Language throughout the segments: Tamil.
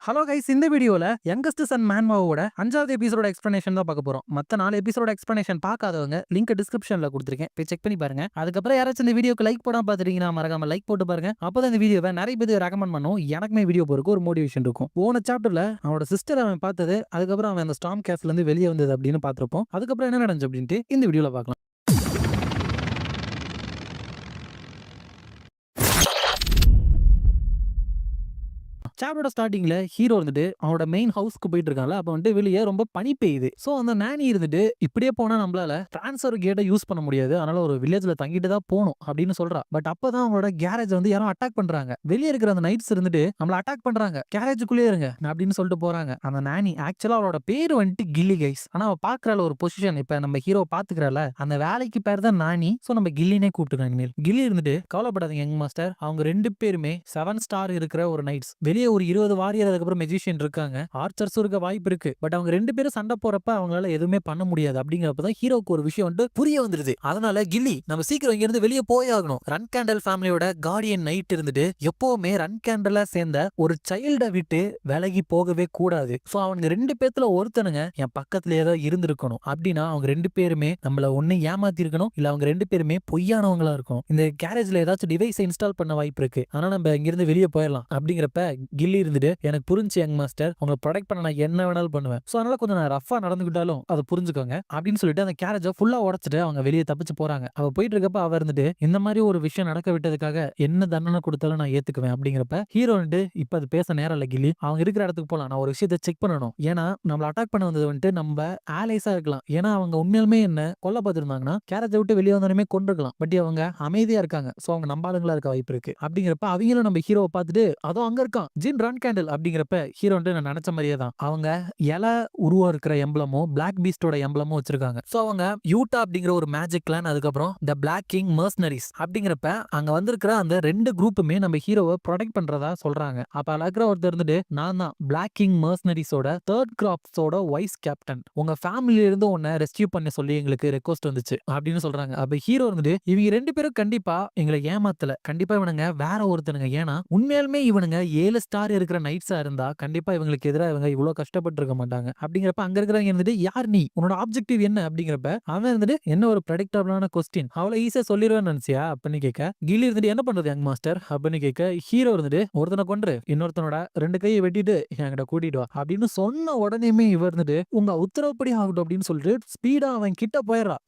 ஹலோ கைஸ், இந்த வீடியோல யங்கஸ்ட் சன் மேன்மாவோட 5வது எபிசோட எக்ஸ்பிளனேஷன் தான் பார்க்க போறோம். மத்த 4 எபிசோட எக்ஸ்பிளனேஷன் பார்க்காதவங்க லிங்க் டிஸ்கிரிப்ஷன்ல கொடுத்துருக்கேன், போய் செக் பண்ணி பாருங்க. அதுக்கப்புறம் யாராச்சும் இந்த வீடியோக்கு லைக் போடாம பார்த்துட்டீங்கன்னா மறக்காம லைக் போட்டு பாருங்க. அப்பதான் இந்த வீடியோவை நிறைய பேர் ரெக்கமெண்ட் பண்ணும், எனக்குமே வீடியோ போறதுக்கு ஒரு மோட்டிவேஷன் இருக்கும். போன சாப்டர்ல அவனோட சிஸ்டர் அவன் பார்த்தது, அதுக்கப்புறம் அவன் அந்த ஸ்டாம் கேஸ்ல இருந்து வெளியே வந்தது அப்படின்னு பார்த்திருப்போம். அதுக்கப்புறம் என்ன நடந்துச்சு அப்படின்ட்டு இந்த வீடியோல பார்க்கலாம். சாப்டரோட ஸ்டார்டிங்ல ஹீரோ இருந்துட்டு அவனோட மெயின் ஹவுஸ்க்கு போயிட்டு இருக்கான்ல, அப்ப வந்துட்டு வெளியே ரொம்ப பனி பெய்யுது. சோ அந்த நானி இருந்துட்டு இப்படியே போனா நம்மளால டிரான்ஸ்ஃபர் கேட்டை யூஸ் பண்ண முடியாது, அதனால ஒரு வில்லேஜ்ல தங்கிட்டு தான் போகணும் அப்படின்னு சொல்றா. பட் அப்பதான் அவங்களோட கேரேஜ் வந்து யாரும் அட்டாக் பண்றாங்க. வெளியே இருக்கிற அந்த நைட்ஸ் இருந்துட்டு நம்மள அட்டாக் பண்றாங்க, கேரேஜுக்குள்ளே இருங்க அப்படின்னு சொல்லிட்டு போறாங்க. அந்த நானி ஆக்சுவலா அவளோட பேரு வந்துட்டு கில்லி கைஸ். ஆனா அவ பாக்குறால ஒரு பொசிஷன், இப்ப நம்ம ஹீரோ பாத்துக்கிறால அந்த வேலைக்கு பேர் தான் நானி. சோ நம்ம கில்லினே கூப்பிட்டுக்கலாம் இனிமேல். கில்லி இருந்துட்டு கவலைப்படாதீங்க யங் மாஸ்டர், அவங்க 2 பேருமே 7 ஸ்டார் இருக்கிற ஒரு நைட்ஸ். வெளியே ஒரு 20 வாரியர் அதுக்கப்புறம் மெஜிஷியன் இருக்காங்க, ஆர்ச்சர்ஸும் இருக்க வாய்ப்பு இருக்கு. பட் அவங்க 2 பேரும் சண்டை போறப்ப அவங்களால எதுவுமே பண்ண முடியாது. அப்படிங்கிறப்பதான் ஹீரோக்கு ஒரு விஷயம் வந்து புரிய வந்துருது. அதனால கில்லி நம்ம சீக்கிரம் இங்க இருந்து வெளியே போய் ஆகணும். ரன் கேண்டல் ஃபேமிலியோட கார்டியன் நைட் இருந்துட்டு எப்பவுமே ரன் கேண்டலா சேர்ந்த ஒரு சைல்ட விட்டு விலகி போகவே கூடாது. சோ அவங்க 2 பேத்துல ஒருத்தனுங்க என் பக்கத்துல ஏதோ இருந்திருக்கணும். அப்படின்னா அவங்க 2 பேருமே நம்மள ஒண்ணு ஏமாத்தி இருக்கணும், இல்ல அவங்க 2 பேருமே பொய்யானவங்களா இருக்கும். இந்த கேரேஜ்ல ஏதாச்சும் டிவைஸ் இன்ஸ்டால் பண்ண வாய்ப்பு இருக்கு, ஆனா நம்ம இங்க இருந்து வெளியே போயிடலாம். அப்படிங்கிறப்ப கில்லி இருந்துட்டு எனக்கு புரிஞ்சு யங் மாஸ்டர், உங்களை ப்ரொடெக்ட் பண்ண நான் என்ன வேணாலும் பண்ணுவேன். சோ அதனால கொஞ்சம் நான் ரஃபா நடந்துக்கிட்டாலும் அதை புரிஞ்சுக்கோங்க அப்படின்னு சொல்லிட்டு அந்த கேரேஜை ஃபுல்லா உடைச்சிட்டு அவங்க வெளியே தப்பிச்சு போறாங்க. அவ போயிட்டு இருக்கப்ப அவ இருந்துட்டு இந்த மாதிரி ஒரு விஷயம் நடக்க விட்டதுக்காக என்ன தண்டனை கொடுத்தாலும் நான் ஏத்துக்குவேன் அப்படிங்கிறப்ப ஹீரோ வந்துட்டு இப்ப அது பேச நேரம் இல்ல கில்லி, அவங்க இருக்கிற இடத்துக்கு போலாம், நான் ஒரு விஷயத்தை செக் பண்ணணும். ஏன்னா நம்மள அட்டாக் பண்ண வந்தது வந்துட்டு நம்ம ஆலைஸா இருக்கலாம், ஏன்னா அவங்க உண்மையிலுமே என்ன கொல்ல பார்த்திருந்தாங்கன்னா கேரேஜை விட்டு வெளியே வந்தாலுமே கொண்டிருக்கலாம். பட் அவங்க அமைதியா இருக்காங்க, சோ அவங்க நம்பாளுங்களா இருக்க வாய்ப்பு இருக்கு. அப்படிங்கிறப்ப அவங்களும் நம்ம ஹீரோவை பார்த்துட்டு அதோ அங்க இருக்கான் ஜின் ரன் கேண்டல் அப்படிங்கிறப்ப ஹீரோ வந்து நான் நினைச்ச மாதிரியே தான் அவங்க இலை உருவம் இருக்கிற எம்பளமும் பிளாக் பீஸ்டோட எம்பளமும் வச்சிருக்காங்க. சோ அவங்க யூட்டா அப்படிங்கிற ஒரு மேஜிக் கிளான், அதுக்கப்புறம் த பிளாக் கிங் மர்சனரிஸ் அப்படிங்கிறப்ப அங்க வந்திருக்கிற அந்த 2 குரூப்புமே நம்ம ஹீரோவை ப்ரொடெக்ட் பண்றதா சொல்றாங்க. அப்ப அழகிற ஒருத்தர் இருந்துட்டு நான் தான் பிளாக் கிங் மர்சனரிஸோட 3rd கிராப்ஸோட வைஸ் கேப்டன், உங்க ஃபேமிலியில இருந்து உன்னை ரெஸ்கியூ பண்ண சொல்லி எங்களுக்கு ரெக்வஸ்ட் வந்துச்சு அப்படின்னு சொல்றாங்க. அப்ப ஹீரோ இருந்துட்டு இவங்க 2 பேரும் கண்டிப்பா எங்களை ஏமாத்தல, கண்டிப்பா இவனுங்க வேற ஒருத்தனுங்க, ஏன்னா உண்மையாலுமே இவனுங்க 7 ஸ்டார் இருக்கிற நைட்ஸா இருந்தா கண்டிப்பா இவங்களுக்கு எதிராக இவங்க இவ்வளவு கஷ்டப்பட்டு இருக்க மாட்டாங்க. அப்படிங்கிறப்ப அங்க இருக்கிறவங்க இருந்துட்டு யார் நீ, உன்னோட ஆப்ஜெக்டிவ் என்ன அப்படிங்கிறப்ப அவன் இருந்துட்டு என்ன ஒரு ப்ரெடிக்டபிளான கொஸ்டின், அவ்வளவு ஈஸியா சொல்லிடுவேன்னு நினைச்சியா அப்படின்னு கேட்க கில்லி இருந்துட்டு என்ன பண்றது யங் மாஸ்டர் அப்படின்னு கேட்க ஹீரோ இருந்துட்டு ஒருத்தனை கொன்று இன்னொருத்தனோட 2 கையை வெட்டிட்டு என்கிட்ட கூட்டிட்டு வா அப்படின்னு சொன்ன உடனேமே இவர் இருந்துட்டு உங்க உத்தரவுப்படி ஆகட்டும் அப்படின்னு சொல்லிட்டு ஸ்பீடா அவன் கிட்ட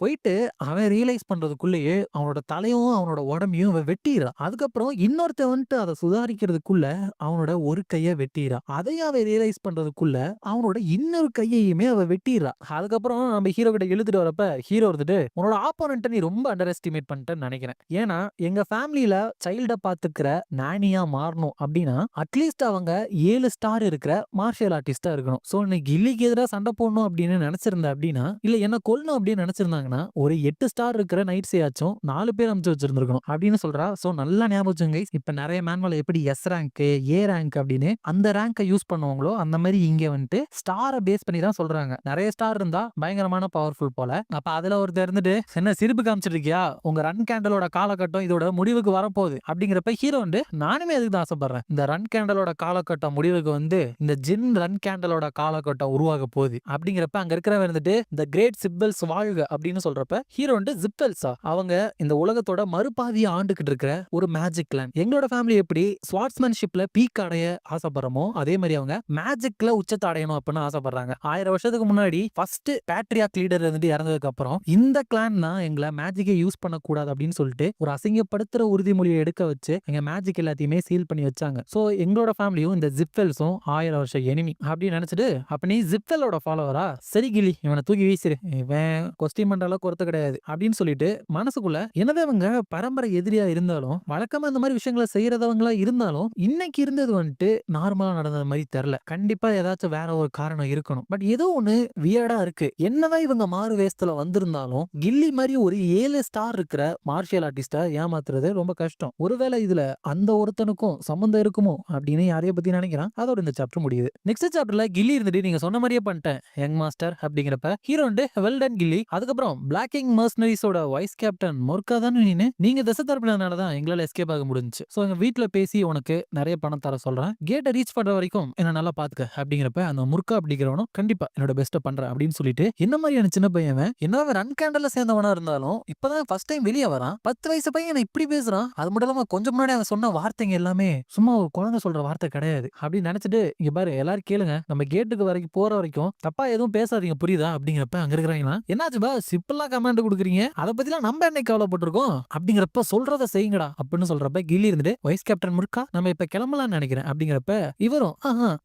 போயிட்டு அவன் ரியலைஸ் பண்றதுக்குள்ளேயே அவனோட தலையும் அவனோட உடம்பையும் அவன் வெட்டிடுறான். அதுக்கப்புறம் இன்னொருத்த வந்துட்டு அதை சுதாரிக்கிறதுக்குள்ள அவனோட ஒரு கையை வெட்டிடுறா. அதையும் அவ ரியலைஸ் பண்றதுக்குள்ள அவனோட இன்னொரு கையையுமே அவ வெட்டிடுறா. அதுக்கப்புறம் நம்ம ஹீரோ கிட்ட இழுத்துட்டு வரப்ப ஹீரோ இருந்துட்டு உன்னோட ஆப்போனன்ட்ட நீ ரொம்ப அண்டர் எஸ்டிமேட் பண்ணிட்டேன்னு நினைக்கிறேன், ஏன்னா எங்க ஃபேமிலியில சைல்ட பாத்துக்கிற நானியா மாறணும் அப்படின்னா அட்லீஸ்ட் அவங்க 7 ஸ்டார் இருக்கிற மார்ஷியல் ஆர்டிஸ்டா இருக்கணும். சோ நீ கில்லிக்கு எதிராக சண்டை போடணும் அப்படின்னு நினைச்சிருந்த அப்படின்னா, இல்ல என்ன கொல்லணும் அப்படின்னு நினைச்சிருந்தாங்கன்னா ஒரு 8 ஸ்டார் இருக்கிற நைட்ஸையாச்சும் 4 பேர் அனுப்பிச்சு வச்சிருந்திருக்கணும் அப்படின்னு சொல்றா. சோ நல்லா ஞாபகம் கைஸ், இப்ப நிறைய மேன்வால் எப்படி எஸ் ரேங்க் ஏ ரேங்க் அப்படின்னு அந்த ரேங்கை யூஸ் பண்ணுவாங்களோ அந்த மாதிரி இங்க வந்துட்டு ஸ்டாரை பேஸ் பண்ணி தான் சொல்றாங்க. நிறைய ஸ்டார் இருந்தா பயங்கரமான பவர்ஃபுல் போல. அப்ப அதுல ஒருத்தர் இருந்துட்டு என்ன சிரிப்பு காமிச்சிருக்கியா, உங்க ரன் கேண்டலோட காலகட்டம் இதோட முடிவுக்கு வரப்போகுது அப்படிங்கிறப்ப ஹீரோ வந்து நானுமே அதுக்கு தான் ஆசைப்படுறேன். இந்த ரன் கேண்டலோட காலகட்டம் முடிவுக்கு வந்து இந்த ஜின் ரன் கேண்டலோட காலகட்டம் உருவாக போகுது அப்படிங்கிறப்ப அங்க இருக்கிறவங்க இருந்துட்டு இந்த கிரேட் சிப்பல்ஸ் வாழ்க அப்படின்னு சொல்றப்ப ஹீரோ வந்து ஜிப்பல்ஸா அவங்க இந்த உலகத்தோட மறுபாதியை ஆண்டுகிட்டு இருக்கிற ஒரு மேஜிக் கிளான். எங்களோட ஃபேமிலி எப்படி ஸ்வாட்ஸ்மேன்ஷிப்ல பீக் அடைய ஆசைப்படுறோமோ அதே மாதிரி அவங்க மேஜிக்ல உச்சத்தை அடையணும் அப்படின்னு ஆசைப்படுறாங்க. 1000 வருஷத்துக்கு முன்னாடி ஃபர்ஸ்ட் பேட்ரியாக் லீடர் இருந்துட்டு இறந்ததுக்கு அப்புறம் இந்த கிளான் தான் எங்களை மேஜிக்கை யூஸ் பண்ணக்கூடாது அப்படின்னு சொல்லிட்டு ஒரு அசிங்கப்படுத்துற உறுதிமொழியை எடுக்க வச்சு எங்க மேஜிக் எல்லாத்தையுமே சீல் பண்ணி வச்சாங்க. சோ எங்களோட ஃபேமிலியும் இந்த ஜிப்பெல்ஸும் 1000 வருஷம் எனிமி அப்படின்னு நினைச்சிட்டு அப்ப நீ ஜிப்பெலோட ஃபாலோவரா, சரி கிளி இவனை தூக்கி வீசிரு, இவன் கொஸ்டின் பண்ற அளவுக்கு ஒருத்த கிடையாது அப்படின்னு சொல்லிட்டு மனசுக்குள்ள என்னதான் அவங்க பரம்பரை எதிரியா இருந்தாலும் வழக்கமா இந்த மாதிரி விஷயங்களை செய்யறதவங்களா இருந்தாலும் இன்னைக்கு இருந்தது வந்துட்டு நார்மலா நடந்தது மாதிரி தெரியல. கண்டிப்பா ஏதாச்சும் வேற ஒரு காரணம் இருக்கணும். பட் ஏதோ ஒண்ணு வியர்டா இருக்கு. என்னதான் இவங்க மாறு வேஷத்துல வந்திருந்தாலும் கில்லி மாதிரி ஒரு 7 ஸ்டார் இருக்கிற மார்ஷியல் ஆர்டிஸ்டா ஏமாத்துறது ரொம்ப கஷ்டம். ஒருவேளை இதுல அந்த ஒருத்தனுக்கும் சம்பந்தம் இருக்குமோ அப்படின்னு யாரைய பத்தி நினைக்கிறான். அதோட இந்த சாப்டர் முடியுது. நெக்ஸ்ட் சாப்டர்ல கில்லி இருந்துட்டு நீங்க சொன்ன மாதிரியே பண்ணிட்டேன் யங் மாஸ்டர் அப்படிங்கிறப்ப ஹீரோ வந்து வெல் டன் கில்லி, அதுக்கப்புறம் பிளாக் கிங் மர்சனரிஸோட வைஸ் கேப்டன் மொர்கா தான் நீங்க திசை தரப்பினதுனாலதான் எங்களால எஸ்கேப் ஆக முடிஞ்சுச்சு. சோ எங்க வீட்டுல பேசி உனக்கு நிறைய பணம் தர சொல்றேன். கேட்ட ரீச் பண்ற வரைக்கும் என்ன நல்லா பாத்துக்க அப்படிங்கிறப்ப அந்த முர்கா அப்படிங்கிறவனும் கண்டிப்பா என்னோட பெஸ்ட்டை பண்றேன் அப்படின்னு சொல்லிட்டு என்ன மாதிரியான சின்ன பையன் என்ன ரன் கேண்டல்ல சேர்ந்தவனா இருந்தாலும் இப்பதான் ஃபர்ஸ்ட் டைம் வெளியே வரான். 10 வயசு பையன் என்ன இப்படி பேசுறான். அது மட்டும் இல்லாம கொஞ்சம் முன்னாடி அவன் சொன்ன வார்த்தைங்க எல்லாமே சும்மா ஒரு குழந்தை சொல்ற வார்த்தை கிடையாது அப்படின்னு நினைச்சிட்டு இங்க பாரு எல்லாரும் கேளுங்க நம்ம கேட்டுக்கு வரைக்கும் போற வரைக்கும் தப்பா எதுவும் பேசாதீங்க புரியுதா அப்படிங்கிறப்ப அங்க இருக்கிறாங்களா என்னாச்சு பா சிம்பிளா கமெண்ட் கொடுக்குறீங்க அதை பத்திலாம் நம்ம என்ன கவலைப்பட்டிருக்கோம் அப்படிங்கிறப்ப சொல்றத செய்யுங்கடா அப்படின்னு சொல்றப்ப கில்லி இருந்துட்டு வைஸ் கேப்டன் முர்கா நம்ம இப்ப கிளம்பலாம்னு நினைக்கிறேன் அப்படிங்கிறப்ப இவரும்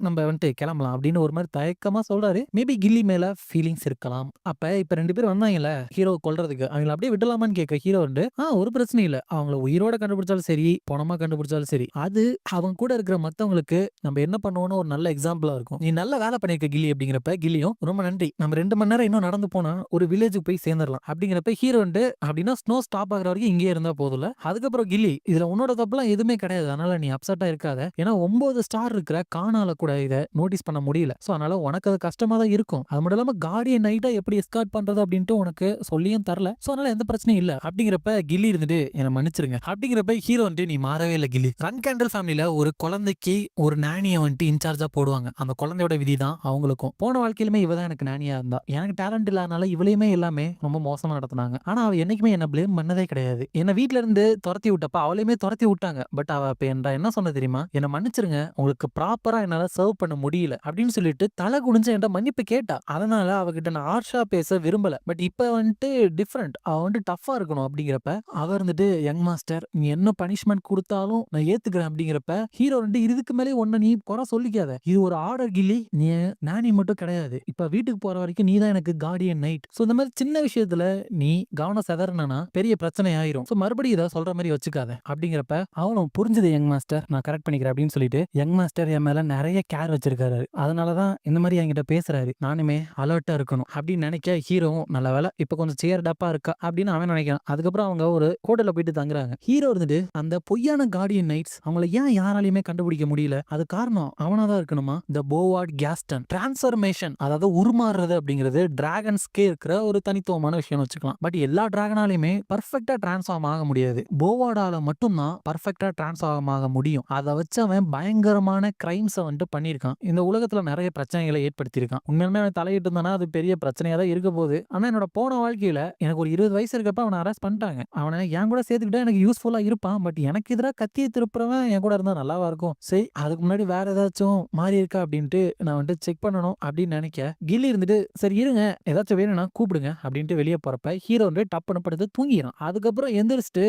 நம்ம வந்துட்டு கிளம்பலாம் அப்படின்னு ஒரு மாதிரி தயக்கமா சொல்றாரு. மேபி கில்லி மேல ஃபீலிங்ஸ் இருக்கலாம். அப்ப இப்ப 2 பேர் வந்தாங்கல்ல ஹீரோ கொல்றதுக்கு அவங்களை அப்படியே விடலாமான்னு கேட்க ஹீரோ வந்து ஒரு பிரச்சனை இல்ல அவங்கள உயிரோட கண்டுபிடிச்சாலும் சரி பணமா கண்டுபிடிச்சாலும் சரி அது அவங்க கூட இருக்கிற மத்தவங்களுக்கு நம்ம என்ன பண்ணுவோம்னு ஒரு நல்ல எக்ஸாம்பிளா இருக்கும். நீ நல்ல வேலை பண்ணிருக்க கில்லி அப்படிங்கிறப்ப கில்லியும் ரொம்ப நன்றி நம்ம 2 மணி நேரம் இன்னும் நடந்து போனா ஒரு வில்லேஜுக்கு போய் சேர்ந்துடலாம் அப்படிங்கிறப்ப ஹீரோ வந்து அப்படின்னா ஸ்னோ ஸ்டாப் ஆகிற வரைக்கும் இங்கே இருந்தா போதும்ல. அதுக்கப்புறம் கில்லி இதுல உன்னோட தப்புலாம் எதுவுமே கிடையாது அதனால நீ அப்செட்டா இருக்காத. ஏன்னா 9 ஸ்டார் இருக்கிற காணால கூட இதை நோட்டீஸ் பண்ண முடியல. சோ அதனால உனக்கு அது கஷ்டமா தான் இருக்கும். அது மட்டும் இல்லாம கார்டியன் நைட்டா எப்படி எஸ்கார்ட் பண்றது அப்படின்ட்டு உனக்கு சொல்லியும் தரல. சோ அதனால எந்த பிரச்சனையும் இல்ல அப்படிங்கிறப்ப கில்லி இருந்துட்டு என்ன மன்னிச்சிருங்க அப்படிங்கிறப்ப ஹீரோ வந்து நீ மாறவே இல்லை கில்லி. ரன் கேண்டல் ஃபேமிலியில ஒரு குழந்தைக்கு ஒரு நானியை வந்துட்டு இன்சார்ஜா போடுவாங்க. அந்த குழந்தையோட விதி தான் அவங்களுக்கும். போன வாழ்க்கையிலுமே இவ தான் எனக்கு நானியா இருந்தா. எனக்கு டேலண்ட் இல்லாதனால இவளையுமே எல்லாமே ரொம்ப மோசமா நடத்தினாங்க. ஆனா அவ என்னைக்குமே என்ன பிளேம் பண்ணதே கிடையாது. என்ன வீட்ல இருந்து துரத்தி விட்டப்ப அவளையுமே துரத்தி விட்டாங்க. பட் அவ இப்ப என்ன சொன்ன தெரியுமா என்ன மன்னிச்சிருங்க உங்களுக்கு ப்ராப்பரா என்னால சர்வ் பண்ண முடியல அப்படின்னு சொல்லிட்டு தலை குனிஞ்சு என்கிட்ட மன்னிப்பு கேட்டா. அதனால அவகிட்ட நான் ஹார்ஷா பேச விரும்பல. பட் இப்ப வந்துட்டு டிஃப்ரெண்ட் அவ வந்துட்டு டஃபா இருக்கணும் அப்படிங்கிறப்ப அவ இருந்துட்டு யங் மாஸ்டர் நீ என்ன பனிஷ்மெண்ட் கொடுத்தாலும் நான் ஏத்துக்கிறேன் அப்படிங்கிறப்ப ஹீரோ வந்து இதுக்கு மேலே ஒன்ன நீ குறை சொல்லிக்காத. இது ஒரு ஆர்டர் கில்லி நீ நானி மட்டும் கிடையாது. இப்ப வீட்டுக்கு போற வரைக்கும் நீ தான் எனக்கு கார்டியன் நைட். சோ இந்த மாதிரி சின்ன விஷயத்துல நீ கவனம் செதறனா பெரிய பிரச்சனை ஆயிரும். சோ மறுபடியும் இதை சொல்ற மாதிரி வச்சுக்காத அப்படிங்கிறப்ப அவனும் புரிஞ்சது யங் மாஸ்டர் நான் கரெக்ட் பண்ணிக்கிறேன் அப்படின்னு சொல்லிட்டு யங் மாஸ்டர் என் மேல நிறைய கேர் வச்சிருக்காரு. அதனாலதான் இந்த மாதிரி என்கிட்ட பேசுறாரு. நானுமே அலர்ட்டா இருக்கணும் அப்படின்னு நினைக்க ஹீரோவும் நல்ல வேலை இப்ப கொஞ்சம் சேர் டப்பா இருக்கா அப்படின்னு அவன் நினைக்கிறான். அதுக்கப்புறம் அவங்க ஒரு ஹோட்டல்ல போயிட்டு தங்குறாங்க. ஹீரோ இருந்துட்டு அந்த பொய்யான கார்டியன் நைட்ஸ் அவங்களை ஏன் யாராலையுமே கண்டுபிடிக்க முடியல அது காரணம் அவனாதான் இருக்கணுமா. த போவார்ட் கேஸ்டன் டிரான்ஸ்ஃபர்மேஷன் அதாவது உருமாறுறது அப்படிங்கிறது டிராகன்ஸ்க்கே இருக்கிற ஒரு தனித்துவமான விஷயம் வச்சுக்கலாம். பட் எல்லா டிராகனாலையுமே பர்ஃபெக்டா டிரான்ஸ்ஃபார்ம் ஆக முடியாது. போவார்டால மட்டும்தான் பர்ஃபெக்டா டிரான்ஸ்ஃபார்ம் ஆக முடியும். அதை வச்சு அவன் பயங்கரமான கிரைம்ஸை வந்துட்டு பண்ணியிருக்கான். இந்த உலகத்துல நிறைய பிரச்சனைகளை ஏற்படுத்தியிருக்கான். உண்மையுமே அவன் தலையிட்டு இருந்தானா அது பெரிய பிரச்சனையா தான் இருக்க போகுது. ஆனா என்னோட போன வாழ்க்கையில எனக்கு ஒரு 20 வயசு இருக்கப்ப அவனை அரெஸ்ட் பண்ணிட்டாங்க. அவனை என் கூட சேர்த்துக்கிட்டா எனக்கு யூஸ்ஃபுல்லா இருப்பான். பட் எனக்கு எதிராக கத்தியை திருப்புறவன் என் கூட இருந்தா நல்லாவா இருக்கும். சரி அதுக்கு முன்னாடி வேற ஏதாச்சும் மாறி இருக்கா அப்படின்ட்டு நான் வந்துட்டு செக் பண்ணணும் அப்படின்னு நினைக்க கில்லி இருந்துட்டு சரி இருங்க ஏதாச்சும் வேணும்னா கூப்பிடுங்க அப்படின்ட்டு வெளியே போறப்ப ஹீரோ வந்து டப்புன்னு படுத்து தூங்கிடும். அதுக்கப்புறம் எந்திரிச்சிட்டு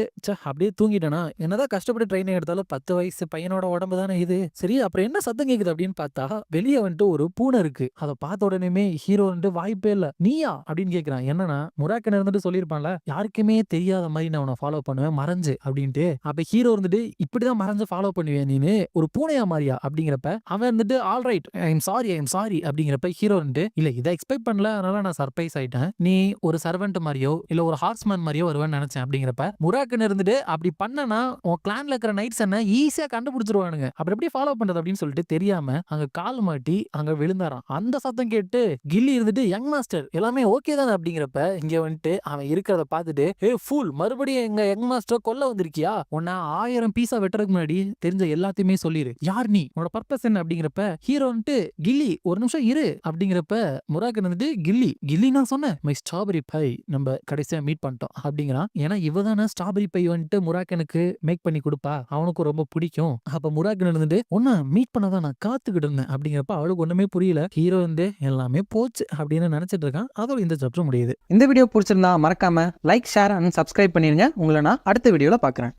அப்படியே தூங்கிட்டேனா என்னதான் கஷ்டப்பட்டு ட்ரெயின் எடுத்தாலும் 10 வயசு பையனோட உடம்பு தானே இது. சரி அப்புறம் என்ன சத்தம் கேக்குது அப்படின்னு பார்த்தா வெளியே வந்துட்டு ஒரு பூனை இருக்கு. அதை பார்த்த உடனே ஹீரோ வந்துட்டு வாய்ப்பே இல்ல நீயா அப்படின்னு கேட்கிறான். என்னன்னா முராக்கன் இருந்துட்டு சொல்லியிருப்பான்ல யாருக்குமே தெரியாத மாதிரி நான் உன்னை ஃபாலோ பண்ணுவேன் மறைஞ்சு அப்படின்ட்டு. அப்ப ஹீரோ இருந்துட்டு இப்படிதான் மறைஞ்சு ஃபாலோ பண்ணுவேன் நீனு ஒரு பூனையா மாறியா அப்படிங்கிறப்ப அவன் இருந்துட்டு all right I am sorry அப்படிங்கிறப்ப ஹீரோ வந்துட்டு இல்ல இதை எக்ஸ்பெக்ட் பண்ணல அதனால நான் சர்ப்ரைஸ் ஆயிட்டேன். நீ ஒரு சர்வெண்ட் மாதிரியோ இல்ல ஒரு ஹார்ஸ்மேன் மாதிரியோ வருவேன்னு நினைச்சேன் அப்படிங்கிறப்ப முராக்கன் இருந்துட்டு அப்படி பண்ணனா உன் கிளான்ல இருக்கிற நைட்ஸ் என்ன ஈஸியா கண்டுபிடிச்சிருவானுங்க அப்புறம் எப்படி ஃபாலோ பண்றது அப்படின்னு சொல்லிட்டு தெரியாம அங்க கால் மாட்டி அங்க விழுந்தாராம். அந்த சத்தம் கேட்டு கில்லி இருந்துட்டு யங் மாஸ்டர் எல்லாமே ஓகே தானே அப்படிங்கிறப்ப இங்க வந்துட்டு அவன் இருக்கிறத பார்த்துட்டு ஃபூல் மறுபடியும் எங்க யங் மாஸ்டர் கொல்ல வந்திருக்கியா உன்னை 1000 பீஸா வெட்டுறதுக்கு முன்னாடி தெரிஞ்ச எல்லாத்தையுமே சொல்லிரு யார் நீ உன்னோட பர்பஸ் என்ன அப்படிங்கிறப்ப ஹீரோ வந்துட்டு கில்லி ஒரு நிமிஷம் இரு அப்படிங்கிறப்ப முராக்கன் வந்துட்டு கில்லி நான் சொன்னேன் மை ஸ்ட்ராபெரி பை நம்ம கடைசியா மீட் பண்ணிட்டோம் அப்படிங்கிறான். ஏன்னா இவதான ஸ்ட்ராபெரி பை வந்துட்டு முராக்கனுக்கு மேக் பண்ணி கொடுப்பா அவனுக்கு ரொம்ப பிடிக்கும். அப்ப முராக்கன் இருந்துட்டு ஒன்னா மீட் பண்ணதான் நான் காத்துக்கிட்டு இருந்தேன் அப்படிங்கிறப்ப அவளுக்கு ஒண்ணுமே புரியல. ஹீரோ வந்து எல்லாமே போச்சு அப்படின்னு நினைச்சிட்டு இருக்கான். அதோட இந்த சாப்டர் முடியுது. இந்த வீடியோ பிடிச்சிருந்தா மறக்காம லைக் ஷேர் அண்ட் சப்ஸ்கிரைப் பண்ணிருங்க. உங்களை நான் அடுத்த வீடியோல பாக்குறேன்.